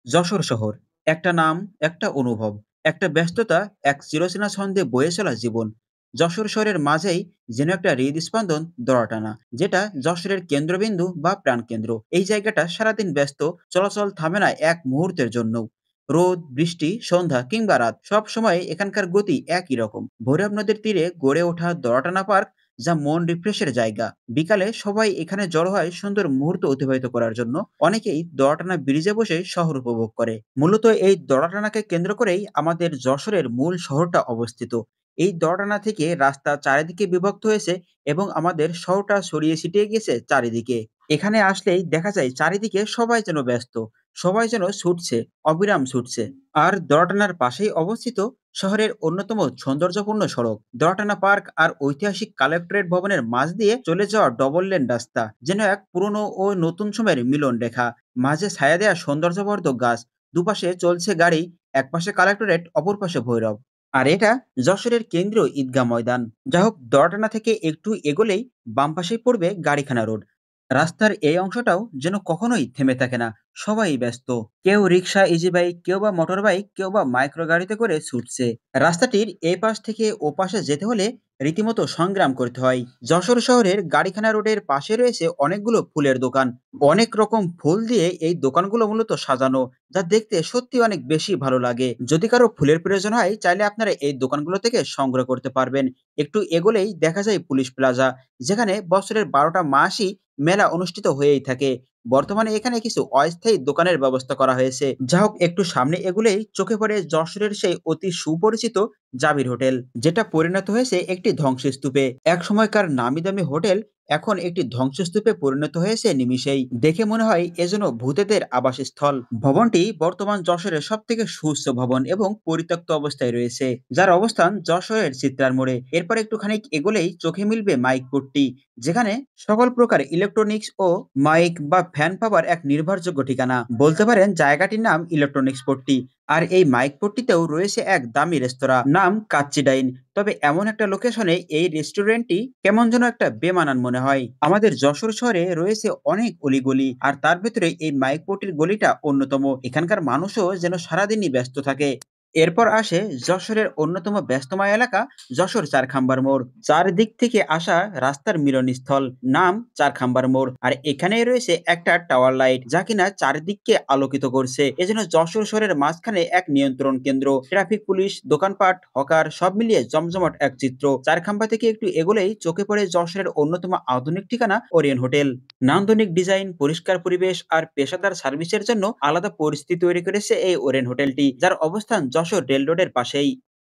যশোর শহর। একটা নাম, একটা অনুভব, একটা ব্যস্ততা, এক চিরচেনা ছন্দে বয়ে চলা জীবন। যশোর শহরের মাঝেই যেন একটা হৃদস্পন্দন দড়া টানা, যেটা যশোরের কেন্দ্রবিন্দু বা প্রাণকেন্দ্র। এই জায়গাটা সারাদিন ব্যস্ত, চলাচল থামে না এক মুহূর্তের জন্য। রোদ, বৃষ্টি, সন্ধ্যা কিংবা রাত, সব সময় এখানকার গতি একই রকম। ভৈরব নদীর তীরে গড়ে ওঠা দড়াটানা পার্ক, যা মন রিফ্রেশের জায়গা। বিকালে সবাই এখানে জড়ো হয় সুন্দর মুহূর্ত অতিবাহিত করার জন্য। অনেকেই দড়াটানা ব্রিজে বসে শহর উপভোগ করে। মূলত এই দড়াটানাকে কেন্দ্র করেই আমাদের যশোরের মূল শহরটা অবস্থিত। এই দড়াটানা থেকে রাস্তা চারিদিকে বিভক্ত হয়েছে এবং আমাদের শহরটা ছড়িয়ে ছিটিয়ে গেছে চারিদিকে। এখানে আসলেই দেখা যায় চারিদিকে সবাই যেন ব্যস্ত, সবাই যেন ছুটছে, অবিরাম ছুটছে। আর দড়াটানার পাশেই অবস্থিত শহরের অন্যতম সৌন্দর্যপূর্ণ সড়ক দড়াটানা পার্ক আর ঐতিহাসিক কালেক্টরেট ভবনের মাঝ দিয়ে চলে যাওয়া ডবল লেন রাস্তা, যেন এক পুরনো ও নতুন সময়ের মিলন রেখা। মাঝে ছায়া দেয়া সৌন্দর্যবর্ধক গাছ, দুপাশে চলছে গাড়ি, এক পাশে কালেক্টরেট, অপর পাশে ভৈরব। আর এটা যশোরের কেন্দ্রীয় ঈদগাহ ময়দান। যা হোক, দড়াটানা থেকে একটু এগোলেই বাম পাশেই পড়বে গাড়িখানা রোড। রাস্তার এই অংশটাও যেন কখনোই থেমে থাকে না, সবাই ব্যস্ত। কেউ রিক্সা, ইজি বাইক, কেউ বা মোটর বাইক, কেউ বা মাইক্রো গাড়িতে করে ছুটছে। রাস্তাটির এই পাশ থেকে ও পাশে যেতে হলে রীতিমতো সংগ্রাম করতে হয়। যশোর শহরের গাড়িখানা রোডের পাশে রয়েছে অনেকগুলো ফুলের দোকান। অনেক রকম ফুল দিয়ে এই দোকানগুলো মূলত সাজানো, যা দেখতে সত্যি অনেক বেশি ভালো লাগে। যদি কারো ফুলের প্রয়োজন হয়, চাইলে আপনারা এই দোকানগুলো থেকে সংগ্রহ করতে পারবেন। একটু এগোলেই দেখা যায় পুলিশ প্লাজা, যেখানে বছরের ১২টা মাসই মেলা অনুষ্ঠিত হয়েই থাকে। বর্তমানে এখানে কিছু অস্থায়ী দোকানের ব্যবস্থা করা হয়েছে। যা হোক, একটু সামনে এগুলেই চোখে পড়ে যশোরের সেই অতি সুপরিচিত জাবির হোটেল, যেটা পরিণত হয়েছে একটি ধ্বংসস্তূপে। এক সময়কার নামি দামি হোটেল এখন একটি ধ্বংসস্তূপে পরিণত হয়েছে নিমিষেই। দেখে মনে হয় এজন্য ভূতেদের আবাসস্থল। ভবনটি বর্তমান যশোরের সব থেকে সুউচ্চ ভবন এবং পরিত্যক্ত অবস্থায় রয়েছে, যার অবস্থান যশোরের চিত্রার মোড়ে। এরপর একটুখানি এগোলেই চোখে মিলবে মাইকপট্টি, যেখানে সকল প্রকার ইলেকট্রনিক্স ও মাইক বা ফ্যান পাওয়ার এক নির্ভরযোগ্য ঠিকানা। বলতে পারেন জায়গাটির নাম ইলেকট্রনিক্স পট্টি। আর এই মাইক পট্টিতেও রয়েছে এক দামি রেস্তোরাঁ, নাম কাচ্চি ডাইন। তবে এমন একটা লোকেশনে এই রেস্টুরেন্টটি কেমন যেন একটা বেমানান মনে হয়। আমাদের যশোর শহরে রয়েছে অনেক অলিগলি, আর তার ভেতরে এই মাইক পট্টির গলিটা অন্যতম। এখানকার মানুষও যেন সারাদিনই ব্যস্ত থাকে। এরপর আসে যশোরের অন্যতম ব্যস্তময় এলাকা, যশোর চারখাম্বার মোড়। চারদিক থেকে আসা রাস্তার মিলনস্থল, নাম চারখাম্বার মোড়। আর এখানেই রয়েছে একটা টাওয়ার লাইট, যা কিনা চারিদিককে আলোকিত করছে। এজন্য যশোর শহরের মাঝখানে এক নিয়ন্ত্রণ কেন্দ্র, ট্রাফিক পুলিশ, দোকানপাট, হকার, সব মিলিয়ে জমজমাট এক চিত্র। চারখাম্বা থেকে একটু এগোলেই চোখে পড়ে যশোরের অন্যতম আধুনিক ঠিকানা ওরিয়ন হোটেল। নান্দনিক ডিজাইন, পরিষ্কার পরিবেশ আর পেশাদার সার্ভিসের জন্য আলাদা পরিস্থিতি তৈরি করেছে এই ওরিয়ন হোটেলটি, যার অবস্থান যশোর রেল রোডের পাশেই।